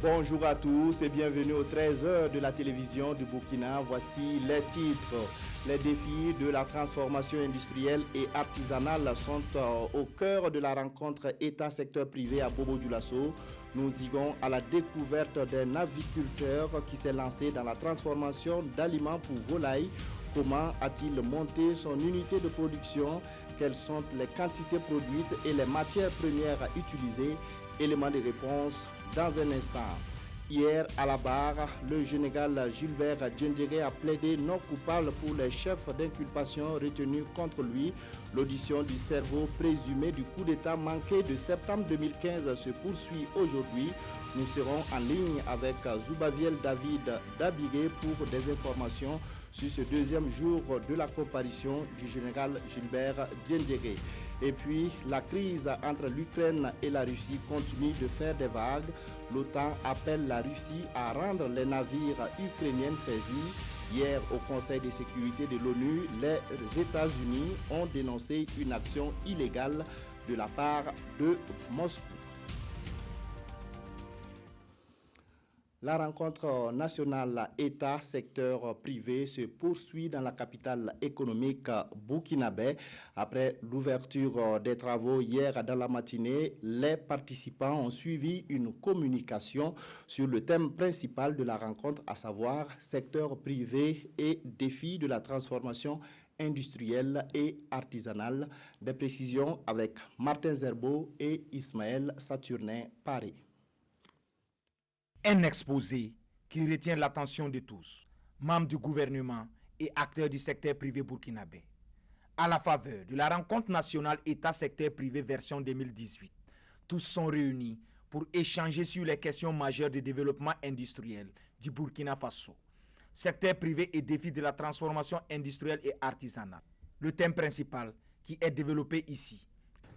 Bonjour à tous et bienvenue aux 13h de la télévision du Burkina. Voici les titres. Les défis de la transformation industrielle et artisanale sont au cœur de la rencontre État-secteur privé à Bobo-Dioulasso. Nous irons à la découverte d'un aviculteur qui s'est lancé dans la transformation d'aliments pour volailles. Comment a-t-il monté son unité de production? Quelles sont les quantités produites et les matières premières utilisées? Éléments de réponse dans un instant. Hier, à la barre, le général Gilbert Diendéré a plaidé non coupable pour les chefs d'inculpation retenus contre lui. L'audition du cerveau présumé du coup d'État manqué de septembre 2015 se poursuit aujourd'hui. Nous serons en ligne avec Zoubaviel David Dabiré pour des informations sur ce deuxième jour de la comparution du général Gilbert Diendéré. Et puis, la crise entre l'Ukraine et la Russie continue de faire des vagues. L'OTAN appelle la Russie à rendre les navires ukrainiens saisis. Hier, au Conseil de sécurité de l'ONU, les États-Unis ont dénoncé une action illégale de la part de Moscou. La rencontre nationale État-secteur privé se poursuit dans la capitale économique burkinabé. Après l'ouverture des travaux hier dans la matinée, les participants ont suivi une communication sur le thème principal de la rencontre, à savoir secteur privé et défis de la transformation industrielle et artisanale. Des précisions avec Martin Zerbo et Ismaël Saturnin Paris. Un exposé qui retient l'attention de tous, membres du gouvernement et acteurs du secteur privé burkinabé. À la faveur de la rencontre nationale État-secteur privé version 2018, tous sont réunis pour échanger sur les questions majeures de développement industriel du Burkina Faso, secteur privé et défis de la transformation industrielle et artisanale. Le thème principal qui est développé ici.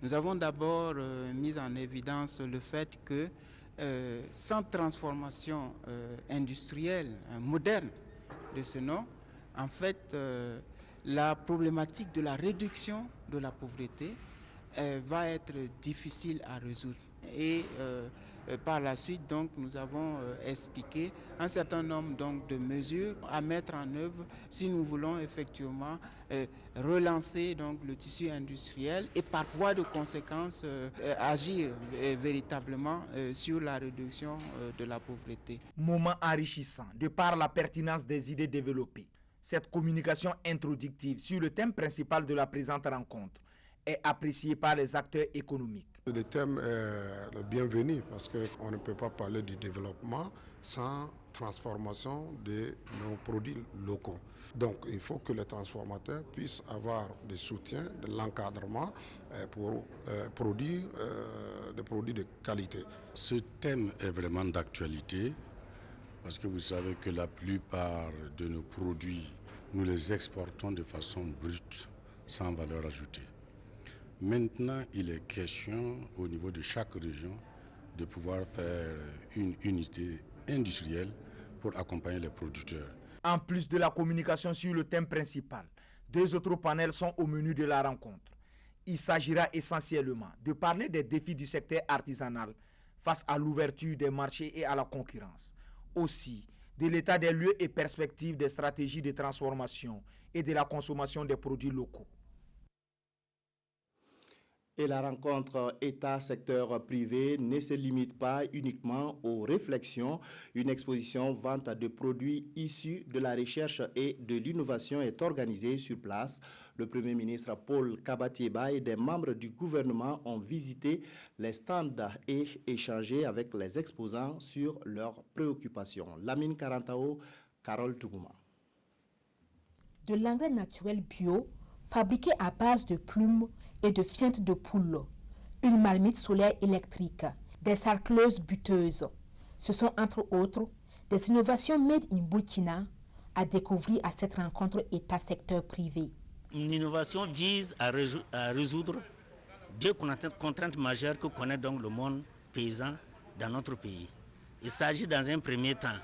Nous avons d'abord mis en évidence le fait que sans transformation industrielle moderne de ce nom, en fait, la problématique de la réduction de la pauvreté va être difficile à résoudre. Et par la suite, donc, nous avons expliqué un certain nombre donc, de mesures à mettre en œuvre si nous voulons effectivement relancer donc, le tissu industriel et par voie de conséquence agir véritablement sur la réduction de la pauvreté. Moment enrichissant de par la pertinence des idées développées. Cette communication introductive sur le thème principal de la présente rencontre est appréciée par les acteurs économiques. Le thème est le bienvenu parce qu'on ne peut pas parler du développement sans transformation de nos produits locaux. Donc il faut que les transformateurs puissent avoir des soutiens, de l'encadrement pour produire des produits de qualité. Ce thème est vraiment d'actualité parce que vous savez que la plupart de nos produits, nous les exportons de façon brute, sans valeur ajoutée. Maintenant, il est question au niveau de chaque région de pouvoir faire une unité industrielle pour accompagner les producteurs. En plus de la communication sur le thème principal, deux autres panels sont au menu de la rencontre. Il s'agira essentiellement de parler des défis du secteur artisanal face à l'ouverture des marchés et à la concurrence. Aussi, de l'état des lieux et perspectives des stratégies de transformation et de la consommation des produits locaux. Et la rencontre État-secteur privé ne se limite pas uniquement aux réflexions. Une exposition vente de produits issus de la recherche et de l'innovation est organisée sur place. Le Premier ministre Paul Kabatieba et des membres du gouvernement ont visité les stands et échangé avec les exposants sur leurs préoccupations. Lamine Karantao, Carole Tougouma. De l'engrais naturel bio, fabriqué à base de plumes et de fientes de poule, une marmite solaire électrique, des sarcleuses buteuses. Ce sont entre autres des innovations made in Burkina à découvrir à cette rencontre État-secteur privé. Une innovation vise à résoudre deux contraintes majeures que connaît donc le monde paysan dans notre pays. Il s'agit dans un premier temps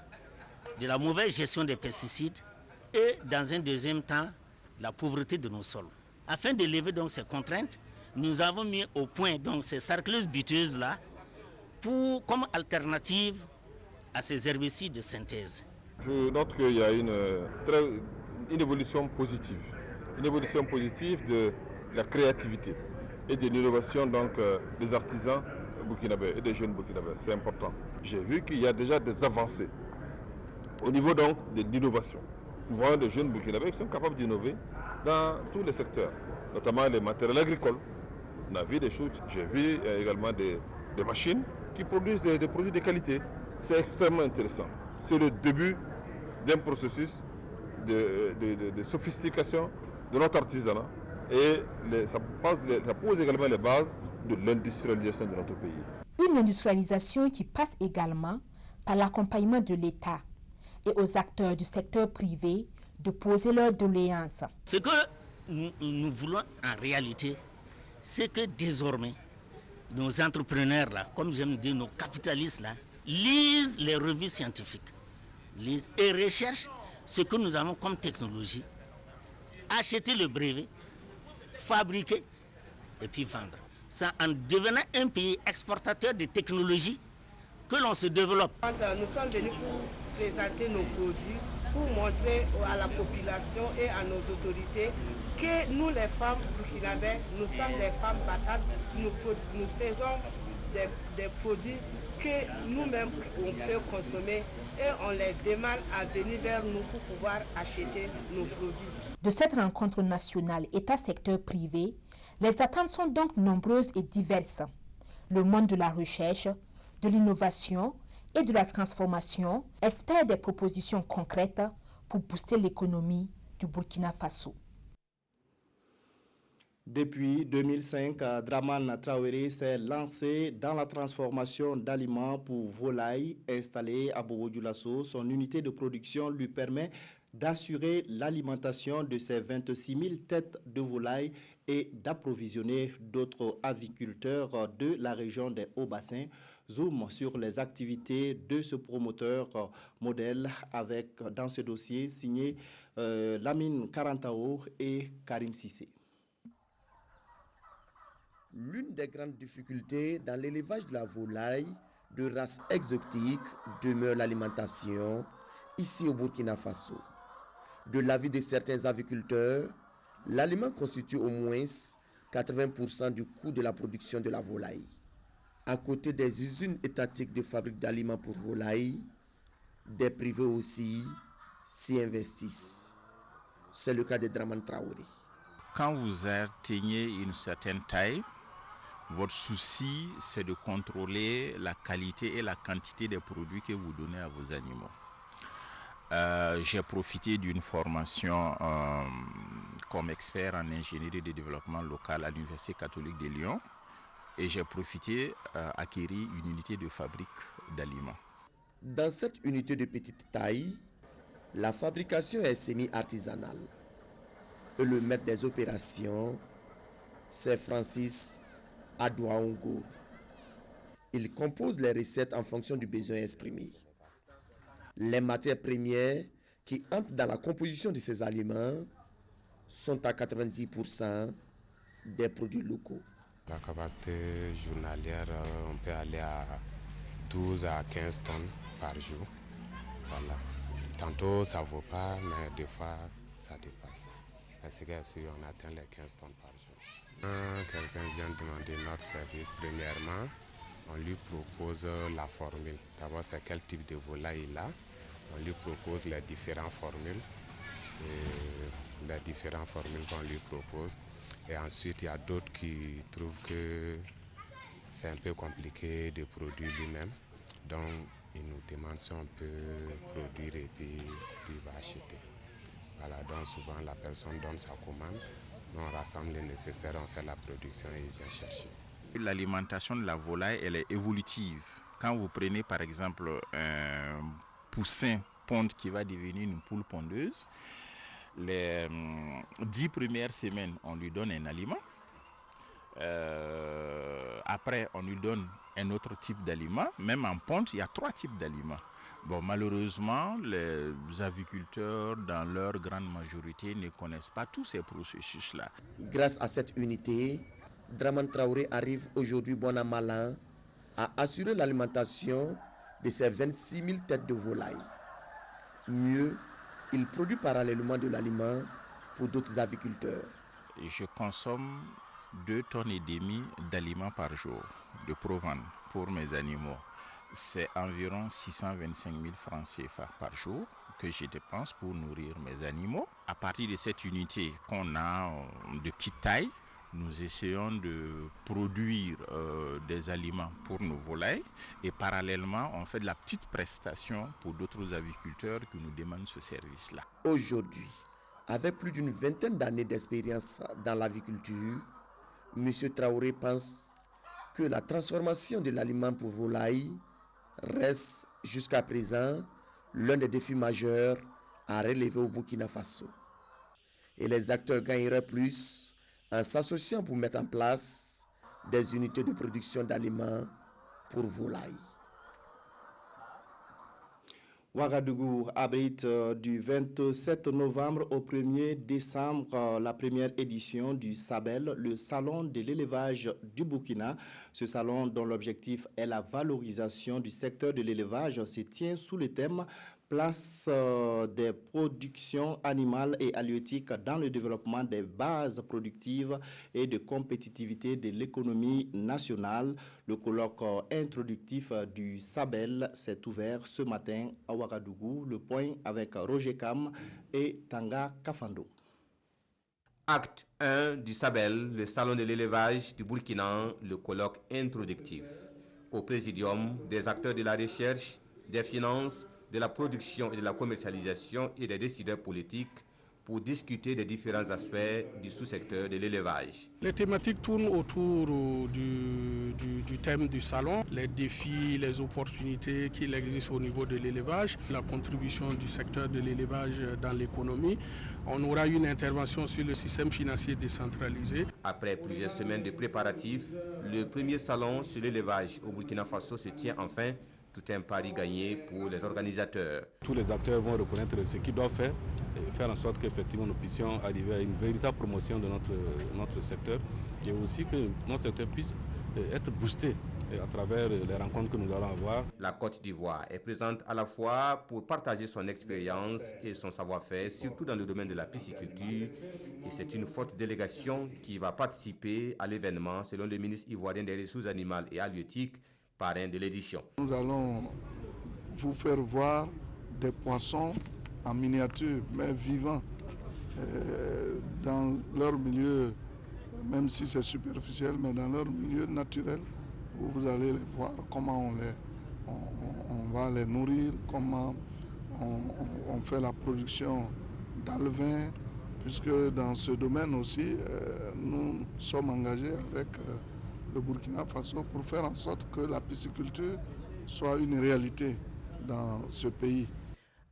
de la mauvaise gestion des pesticides et dans un deuxième temps la pauvreté de nos sols. Afin de lever donc ces contraintes, nous avons mis au point donc ces sarcleuses buteuses là pour comme alternative à ces herbicides de synthèse. Je note qu'il y a une évolution positive. Une évolution positive de la créativité et de l'innovation des artisans burkinabés et des jeunes burkinabés. C'est important. J'ai vu qu'il y a déjà des avancées au niveau de l'innovation. Nous voyons des jeunes burkinabés qui sont capables d'innover dans tous les secteurs, notamment les matériels agricoles. On a vu des choses. J'ai vu également des machines qui produisent des produits de qualité. C'est extrêmement intéressant. C'est le début d'un processus de sophistication de notre artisanat et ça pose également les bases de l'industrialisation de notre pays. Une industrialisation qui passe également par l'accompagnement de l'État et aux acteurs du secteur privé de poser leurs doléances. Ce que nous voulons en réalité, c'est que désormais, nos entrepreneurs, là, comme j'aime dire, nos capitalistes, là, lisent les revues scientifiques et recherchent ce que nous avons comme technologie, acheter le brevet, fabriquer et puis vendre. C'est en devenant un pays exportateur de technologies que l'on se développe. Nous sommes venus pour présenter nos produits, pour montrer à la population et à nos autorités que nous, les femmes burkinabées, nous sommes des femmes battantes. Nous faisons des produits que nous-mêmes on peut consommer et on les demande à venir vers nous pour pouvoir acheter nos produits. De cette rencontre nationale État-secteur privé, les attentes sont donc nombreuses et diverses. Le monde de la recherche, de l'innovation et de la transformation espère des propositions concrètes pour booster l'économie du Burkina Faso. Depuis 2005, Dramane Traoré s'est lancé dans la transformation d'aliments pour volailles installées à Bobo-Dioulasso. Son unité de production lui permet d'assurer l'alimentation de ses 26 000 têtes de volailles et d'approvisionner d'autres aviculteurs de la région des Hauts-Bassins. Zoom sur les activités de ce promoteur modèle avec, dans ce dossier, signé Lamine Karantao et Karim Sissé. L'une des grandes difficultés dans l'élevage de la volaille de race exotique demeure l'alimentation ici au Burkina Faso. De l'avis de certains aviculteurs, l'aliment constitue au moins 80% du coût de la production de la volaille. À côté des usines étatiques de fabrique d'aliments pour volailles, des privés aussi s'y investissent. C'est le cas de Dramane Traoré. Quand vous atteignez une certaine taille, votre souci, c'est de contrôler la qualité et la quantité des produits que vous donnez à vos animaux. J'ai profité d'une formation comme expert en ingénierie de développement local à l'Université catholique de Lyon et j'ai profité d'acquérir une unité de fabrique d'aliments. Dans cette unité de petite taille, la fabrication est semi-artisanale. Et le maître des opérations, c'est Francis Adouaongo. Il compose les recettes en fonction du besoin exprimé. Les matières premières qui entrent dans la composition de ces aliments sont à 90% des produits locaux. La capacité journalière, on peut aller à 12 à 15 tonnes par jour. Voilà. Tantôt ça ne vaut pas, mais des fois ça dépasse. Parce qu'on atteint les 15 tonnes par jour. Quelqu'un vient demander notre service, premièrement, on lui propose la formule. D'abord, c'est quel type de volaille il a. On lui propose les différentes formules. Qu'on lui propose. Et ensuite, il y a d'autres qui trouvent que c'est un peu compliqué de produire lui-même. Donc, il nous demande si on peut produire et puis il va acheter. Voilà, donc souvent la personne donne sa commande, nous on rassemble le nécessaire, on fait la production et il vient chercher. L'alimentation de la volaille, elle est évolutive. Quand vous prenez par exemple un poussin ponde qui va devenir une poule pondeuse, les 10 premières semaines, on lui donne un aliment. Après, on lui donne un autre type d'aliment. Même en ponte, il y a 3 types d'aliments. Bon, malheureusement, les aviculteurs, dans leur grande majorité, ne connaissent pas tous ces processus-là. Grâce à cette unité, Dramane Traoré arrive aujourd'hui bon an mal an à assurer l'alimentation de ses 26 000 têtes de volaille. Mieux, il produit parallèlement de l'aliment pour d'autres aviculteurs. Je consomme 2,5 tonnes d'aliments par jour de provende pour mes animaux. C'est environ 625 000 francs CFA par jour que je dépense pour nourrir mes animaux. À partir de cette unité qu'on a de petite taille, nous essayons de produire des aliments pour nos volailles et parallèlement, on fait de la petite prestation pour d'autres aviculteurs qui nous demandent ce service-là. Aujourd'hui, avec plus d'une vingtaine d'années d'expérience dans l'aviculture, M. Traoré pense que la transformation de l'aliment pour volailles reste jusqu'à présent l'un des défis majeurs à relever au Burkina Faso. Et les acteurs gagneraient plus en s'associant pour mettre en place des unités de production d'aliments pour volailles. Ouagadougou abrite du 27 novembre au 1er décembre la première édition du SABEL, le Salon de l'élevage du Burkina. Ce salon, dont l'objectif est la valorisation du secteur de l'élevage, se tient sous le thème place des productions animales et halieutiques dans le développement des bases productives et de compétitivité de l'économie nationale. Le colloque introductif du SABEL s'est ouvert ce matin à Ouagadougou. Le point avec Roger Kam et Tanga Kafando. Acte 1 du SABEL, le salon de l'élevage du Burkina, le colloque introductif. Au présidium, des acteurs de la recherche, des finances, de la production et de la commercialisation et des décideurs politiques pour discuter des différents aspects du sous-secteur de l'élevage. Les thématiques tournent autour du thème du salon, les défis, les opportunités qu'il existe au niveau de l'élevage, la contribution du secteur de l'élevage dans l'économie. On aura une intervention sur le système financier décentralisé. Après plusieurs semaines de préparatifs, le premier salon sur l'élevage au Burkina Faso se tient enfin. Tout un pari gagné pour les organisateurs. Tous les acteurs vont reconnaître ce qu'ils doivent faire et faire en sorte qu'effectivement nous puissions arriver à une véritable promotion de notre secteur et aussi que notre secteur puisse être boosté à travers les rencontres que nous allons avoir. La Côte d'Ivoire est présente à la fois pour partager son expérience et son savoir-faire, surtout dans le domaine de la pisciculture. Et c'est une forte délégation qui va participer à l'événement, selon le ministre ivoirien des Ressources animales et halieutiques, parrain de l'édition. Nous allons vous faire voir des poissons en miniature, mais vivants, dans leur milieu, même si c'est superficiel, mais dans leur milieu naturel, où vous allez les voir, comment on va les nourrir, comment on fait la production d'alevins, puisque dans ce domaine aussi, nous sommes engagés avec le Burkina Faso pour faire en sorte que la pisciculture soit une réalité dans ce pays.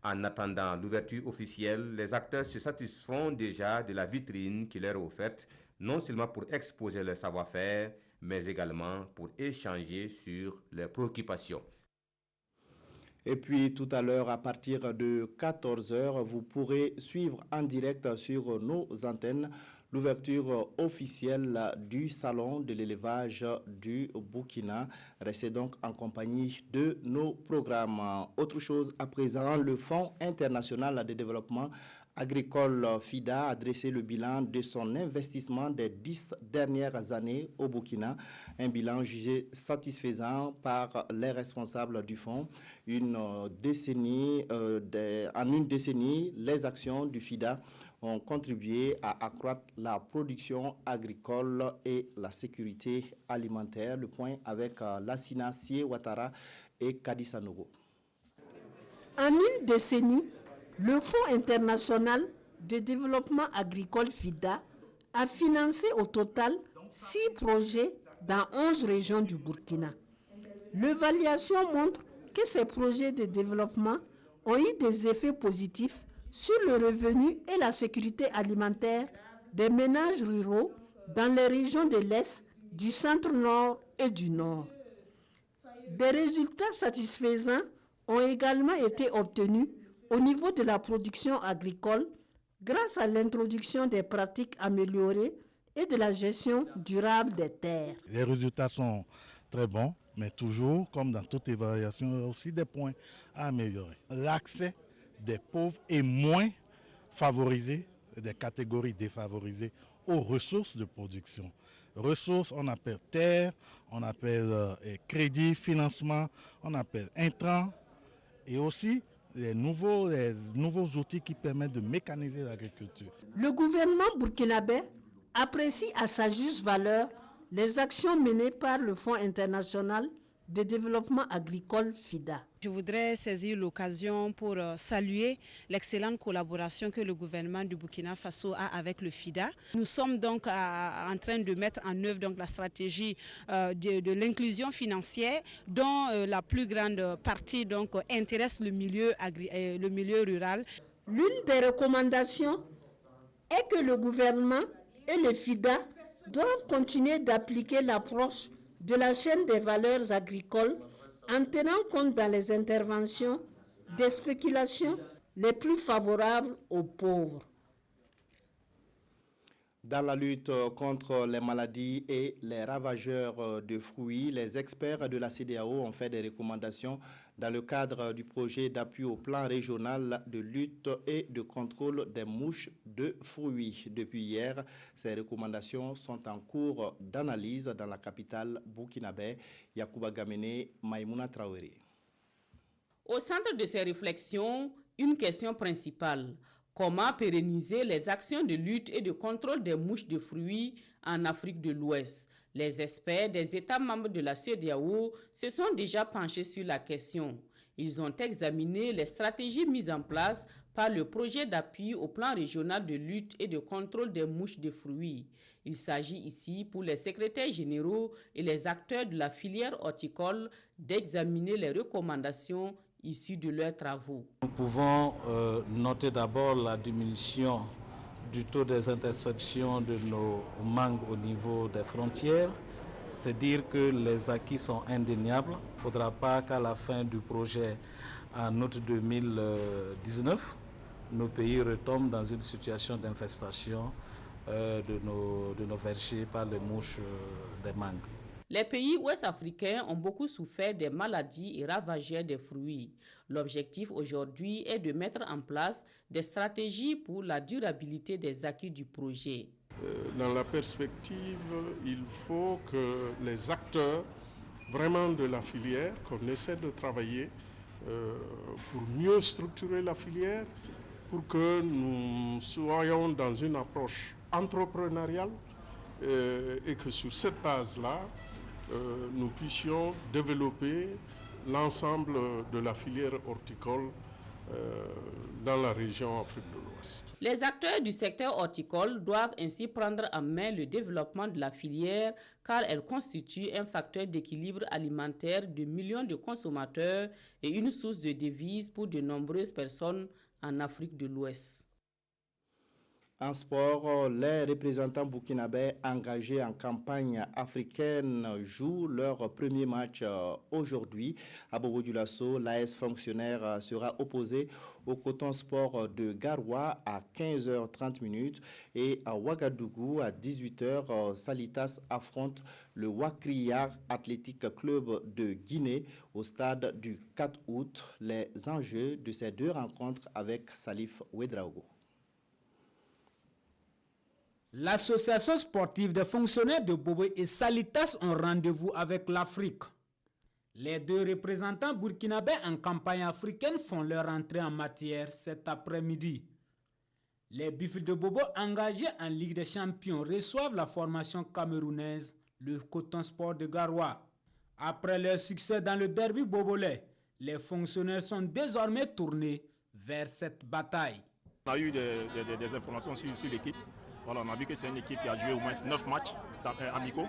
En attendant l'ouverture officielle, les acteurs se satisfont déjà de la vitrine qui leur est offerte, non seulement pour exposer leur savoir-faire, mais également pour échanger sur leurs préoccupations. Et puis tout à l'heure, à partir de 14h, vous pourrez suivre en direct sur nos antennes l'ouverture officielle du salon de l'élevage du Burkina. Restez donc en compagnie de nos programmes. Autre chose à présent, le Fonds international de développement agricole FIDA a dressé le bilan de son investissement des 10 dernières années au Burkina. Un bilan jugé satisfaisant par les responsables du fonds. En une décennie, les actions du FIDA ont contribué à accroître la production agricole et la sécurité alimentaire. Le point avec Lassina Sie Ouattara et Kadissa Nogo. En une décennie, le Fonds international de développement agricole FIDA a financé au total 6 projets dans 11 régions du Burkina. L'évaluation montre que ces projets de développement ont eu des effets positifs sur le revenu et la sécurité alimentaire des ménages ruraux dans les régions de l'Est, du centre-nord et du nord. Des résultats satisfaisants ont également été obtenus au niveau de la production agricole grâce à l'introduction des pratiques améliorées et de la gestion durable des terres. Les résultats sont très bons Mais toujours, comme dans toute évaluation, il y a aussi des points à améliorer. L'accès des pauvres est moins favorisé, des catégories défavorisées, aux ressources de production. Ressources, on appelle terre, on appelle crédit, financement, on appelle intrants, et aussi les nouveaux outils qui permettent de mécaniser l'agriculture. Le gouvernement burkinabé apprécie à sa juste valeur les actions menées par le Fonds international de développement agricole FIDA. Je voudrais saisir l'occasion pour saluer l'excellente collaboration que le gouvernement du Burkina Faso a avec le FIDA. Nous sommes donc en train de mettre en œuvre donc la stratégie de l'inclusion financière dont la plus grande partie donc intéresse le milieu rural. L'une des recommandations est que le gouvernement et le FIDA doivent continuer d'appliquer l'approche de la chaîne des valeurs agricoles en tenant compte dans les interventions des spéculations les plus favorables aux pauvres. Dans la lutte contre les maladies et les ravageurs de fruits, les experts de la CEDEAO ont fait des recommandations dans le cadre du projet d'appui au plan régional de lutte et de contrôle des mouches de fruits. Depuis hier, ces recommandations sont en cours d'analyse dans la capitale burkinabé. Yacouba Gamene, Maïmouna Traoré. Au centre de ces réflexions, une question principale. Comment pérenniser les actions de lutte et de contrôle des mouches de fruits en Afrique de l'Ouest? Les experts des États membres de la CEDEAO se sont déjà penchés sur la question. Ils ont examiné les stratégies mises en place par le projet d'appui au plan régional de lutte et de contrôle des mouches de fruits. Il s'agit ici pour les secrétaires généraux et les acteurs de la filière horticole d'examiner les recommandations issus de leurs travaux. Nous pouvons noter d'abord la diminution du taux des interceptions de nos mangues au niveau des frontières. C'est dire que les acquis sont indéniables. Il ne faudra pas qu'à la fin du projet, en août 2019, nos pays retombent dans une situation d'infestation de nos vergers par les mouches des mangues. Les pays ouest-africains ont beaucoup souffert des maladies et ravageurs des fruits. L'objectif aujourd'hui est de mettre en place des stratégies pour la durabilité des acquis du projet. Dans la perspective, il faut que les acteurs vraiment de la filière, qu'on essaie de travailler pour mieux structurer la filière, pour que nous soyons dans une approche entrepreneuriale et que sur cette base-là, nous puissions développer l'ensemble de la filière horticole dans la région Afrique de l'Ouest. Les acteurs du secteur horticole doivent ainsi prendre en main le développement de la filière car elle constitue un facteur d'équilibre alimentaire de millions de consommateurs et une source de devises pour de nombreuses personnes en Afrique de l'Ouest. En sport, les représentants burkinabés engagés en campagne africaine jouent leur premier match aujourd'hui. À Bobo-Dioulasso, l'AS Fonctionnaire sera opposé au Coton Sport de Garoua à 15h30 et à Ouagadougou à 18h. Salitas affronte le Wakria Athletic Club de Guinée au stade du 4 août. Les enjeux de ces deux rencontres avec Salif Ouedraogo. L'association sportive des fonctionnaires de Bobo et Salitas ont rendez-vous avec l'Afrique. Les deux représentants burkinabés en campagne africaine font leur entrée en matière cet après-midi. Les Buffles de Bobo engagés en Ligue des Champions reçoivent la formation camerounaise, le Coton Sport de Garoua. Après leur succès dans le derby bobolais, les fonctionnaires sont désormais tournés vers cette bataille. On a eu des informations sur l'équipe. Voilà, on a vu que c'est une équipe qui a joué au moins 9 matchs amicaux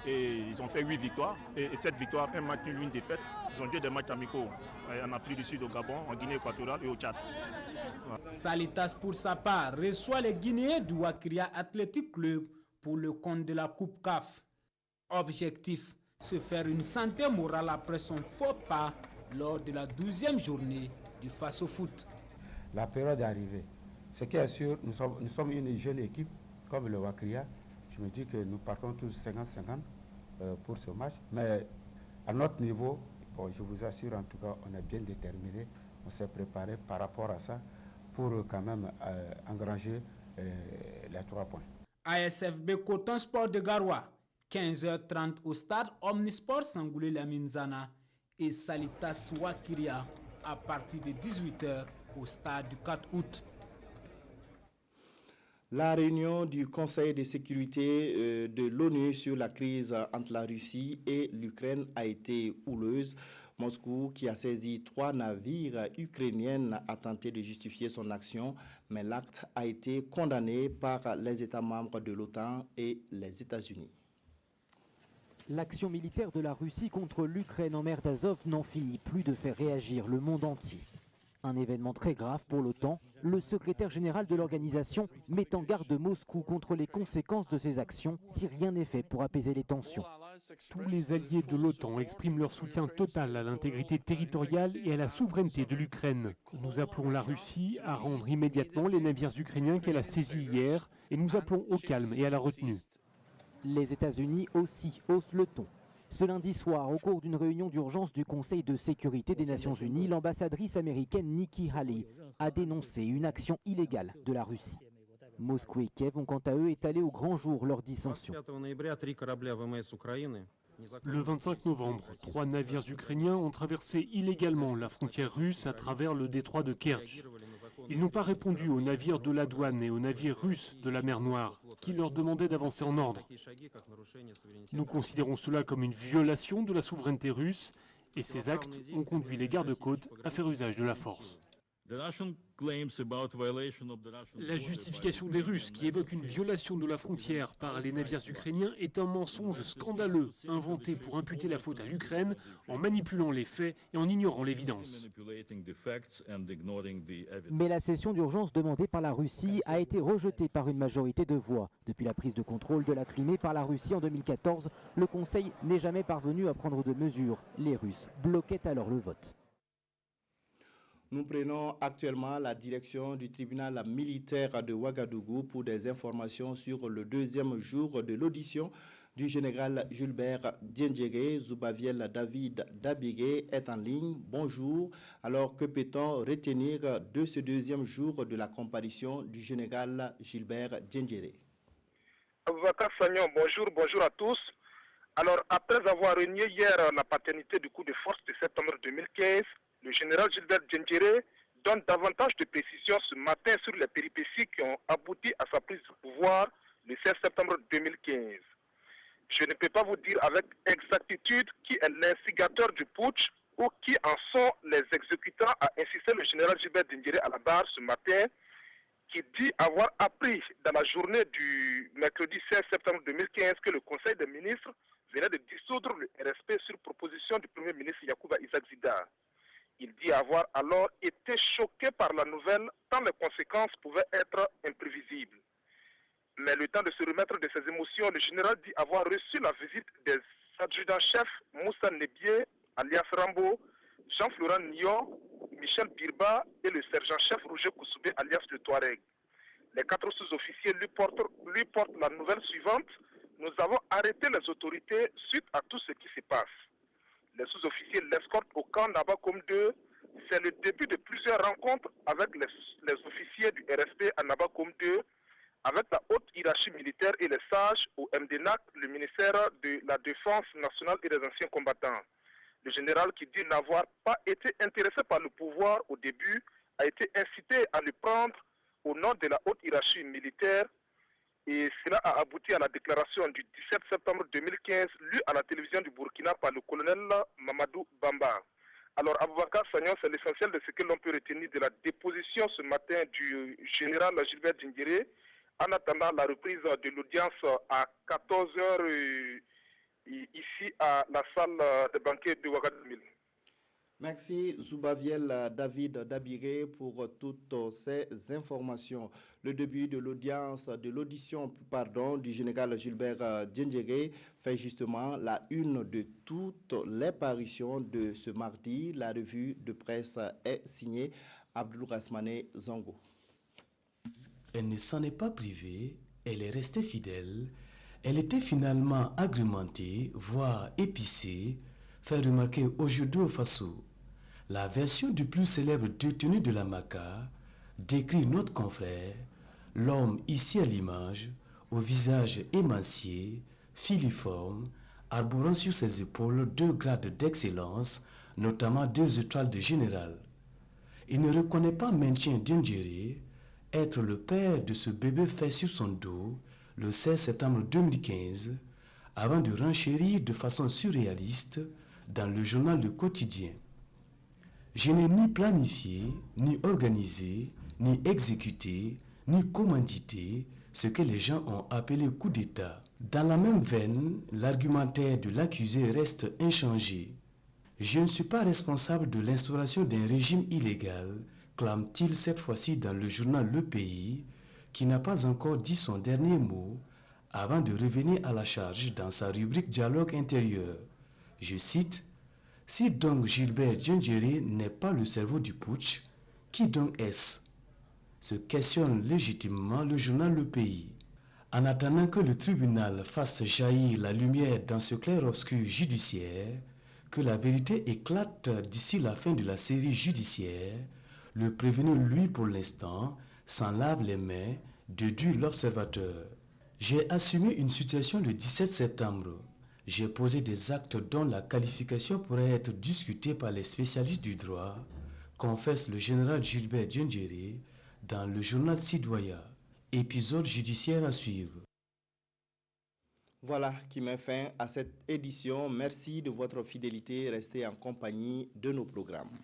et ils ont fait 8 victoires et 7 victoires, un match nul, une défaite. Ils ont joué des matchs amicaux en Afrique du Sud, au Gabon, en Guinée équatoriale et au Tchad. Voilà. Salitas, pour sa part, reçoit les Guinéens du Wakria Athletic Club pour le compte de la Coupe CAF. Objectif, se faire une santé morale après son faux pas lors de la 12e journée du Faso Foot. La période est arrivée. Ce qui est sûr, nous sommes une jeune équipe comme le Wakria. Je me dis que nous partons tous 50-50 pour ce match. Mais À notre niveau, bon, je vous assure en tout cas, on est bien déterminé, on s'est préparé par rapport à ça pour quand même engranger les 3 points. ASFB Coton Sport de Garoua, 15h30 au stade Omnisport Sangoulé Laminzana et Salitas Wakiria à partir de 18h au stade du 4 août. La réunion du Conseil de sécurité de l'ONU sur la crise entre la Russie et l'Ukraine a été houleuse. Moscou, qui a saisi 3 navires ukrainiens, a tenté de justifier son action, mais l'acte a été condamné par les États membres de l'OTAN et les États-Unis. L'action militaire de la Russie contre l'Ukraine en mer d'Azov n'en finit plus de faire réagir le monde entier. Un événement très grave pour l'OTAN, le secrétaire général de l'organisation met en garde Moscou contre les conséquences de ces actions si rien n'est fait pour apaiser les tensions. Tous les alliés de l'OTAN expriment leur soutien total à l'intégrité territoriale et à la souveraineté de l'Ukraine. Nous appelons la Russie à rendre immédiatement les navires ukrainiens qu'elle a saisis hier et nous appelons au calme et à la retenue. Les États-Unis aussi haussent le ton. Ce lundi soir, au cours d'une réunion d'urgence du Conseil de sécurité des Nations Unies, l'ambassadrice américaine Nikki Haley a dénoncé une action illégale de la Russie. Moscou et Kiev ont quant à eux étalé au grand jour leur dissension. Le 25 novembre, 3 navires ukrainiens ont traversé illégalement la frontière russe à travers le détroit de Kerch. Ils n'ont pas répondu aux navires de la douane et aux navires russes de la mer Noire, qui leur demandaient d'avancer en ordre. Nous considérons cela comme une violation de la souveraineté russe et ces actes ont conduit les gardes-côtes à faire usage de la force. La justification des Russes qui évoque une violation de la frontière par les navires ukrainiens est un mensonge scandaleux inventé pour imputer la faute à l'Ukraine en manipulant les faits et en ignorant l'évidence. Mais la session d'urgence demandée par la Russie a été rejetée par une majorité de voix. Depuis la prise de contrôle de la Crimée par la Russie en 2014, le Conseil n'est jamais parvenu à prendre de mesures. Les Russes bloquaient alors le vote. Nous prenons actuellement la direction du tribunal militaire de Ouagadougou pour des informations sur le 2e jour de l'audition du général Gilbert Diendéré. Zoubaviel David Dabigué est en ligne. Bonjour. Alors, que peut-on retenir de ce 2e jour de la comparution du général Gilbert Diendéré? Avocat Sagnon, bonjour à tous. Alors, après avoir renié hier la paternité du coup de force de septembre 2015, le général Gilbert Diendéré donne davantage de précisions ce matin sur les péripéties qui ont abouti à sa prise de pouvoir le 16 septembre 2015. Je ne peux pas vous dire avec exactitude qui est l'instigateur du putsch ou qui en sont les exécutants, a insisté le général Gilbert Diendéré à la barre ce matin, qui dit avoir appris dans la journée du mercredi 16 septembre 2015 que le Conseil des ministres venait de dissoudre le RSP sur proposition du Premier ministre Yacouba Isaac Zida. Il dit avoir alors été choqué par la nouvelle tant les conséquences pouvaient être imprévisibles. Mais le temps de se remettre de ses émotions, le général dit avoir reçu la visite des adjudants-chefs Moussa Nebié, alias Rambo, Jean-Florent Nion, Michel Birba et le sergent-chef Roger Koussoubé, alias le Touareg. Les 4 sous-officiers lui portent la nouvelle suivante. Nous avons arrêté les autorités suite à tout ce qui se passe. Les sous-officiers l'escortent au camp Nabakoum 2. C'est le début de plusieurs rencontres avec les officiers du RSP à Nabakoum 2, avec la haute hiérarchie militaire et les sages au MDNAC, le ministère de la Défense nationale et des anciens combattants. Le général qui dit n'avoir pas été intéressé par le pouvoir au début a été incité à le prendre au nom de la haute hiérarchie militaire. Et cela a abouti à la déclaration du 17 septembre 2015, lue à la télévision du Burkina par le colonel Mamadou Bamba. Alors, Aboubakar Sagnon, c'est l'essentiel de ce que l'on peut retenir de la déposition ce matin du général Gilbert Diendéré, en attendant la reprise de l'audience à 14h ici à la salle de banquet de Ouagadougou. Merci Zoubaviel David Dabiré pour toutes ces informations. Le début de l'audition du général Gilbert Diendéré fait justement la une de toutes les parutions de ce mardi. La revue de presse est signée Abdou Rasmane Zango. Elle ne s'en est pas privée, elle est restée fidèle. Elle était finalement agrémentée, voire épicée, fait remarquer aujourd'hui au Faso. La version du plus célèbre détenu de la Maka décrit notre confrère, l'homme ici à l'image, au visage émacié, filiforme, arborant sur ses épaules 2 grades d'excellence, notamment 2 étoiles de général. Il ne reconnaît pas Maintien Diendéré être le père de ce bébé fait sur son dos le 16 septembre 2015, avant de renchérir de façon surréaliste dans le journal Le Quotidien. Je n'ai ni planifié, ni organisé, ni exécuté, ni commandité ce que les gens ont appelé coup d'État. Dans la même veine, l'argumentaire de l'accusé reste inchangé. Je ne suis pas responsable de l'instauration d'un régime illégal, clame-t-il cette fois-ci dans le journal Le Pays, qui n'a pas encore dit son dernier mot avant de revenir à la charge dans sa rubrique Dialogue intérieur. Je cite, « Si donc Gilbert Diendéré n'est pas le cerveau du putsch, qui donc est-ce ?» se questionne légitimement le journal Le Pays. En attendant que le tribunal fasse jaillir la lumière dans ce clair-obscur judiciaire, que la vérité éclate d'ici la fin de la série judiciaire, le prévenu, lui, pour l'instant, s'en lave les mains, déduit l'observateur. J'ai assumé une situation le 17 septembre. J'ai posé des actes dont la qualification pourrait être discutée par les spécialistes du droit, confesse le général Gilbert Diendéré dans le journal Citoyen. Épisode judiciaire à suivre. Voilà qui met fin à cette édition. Merci de votre fidélité. Restez en compagnie de nos programmes.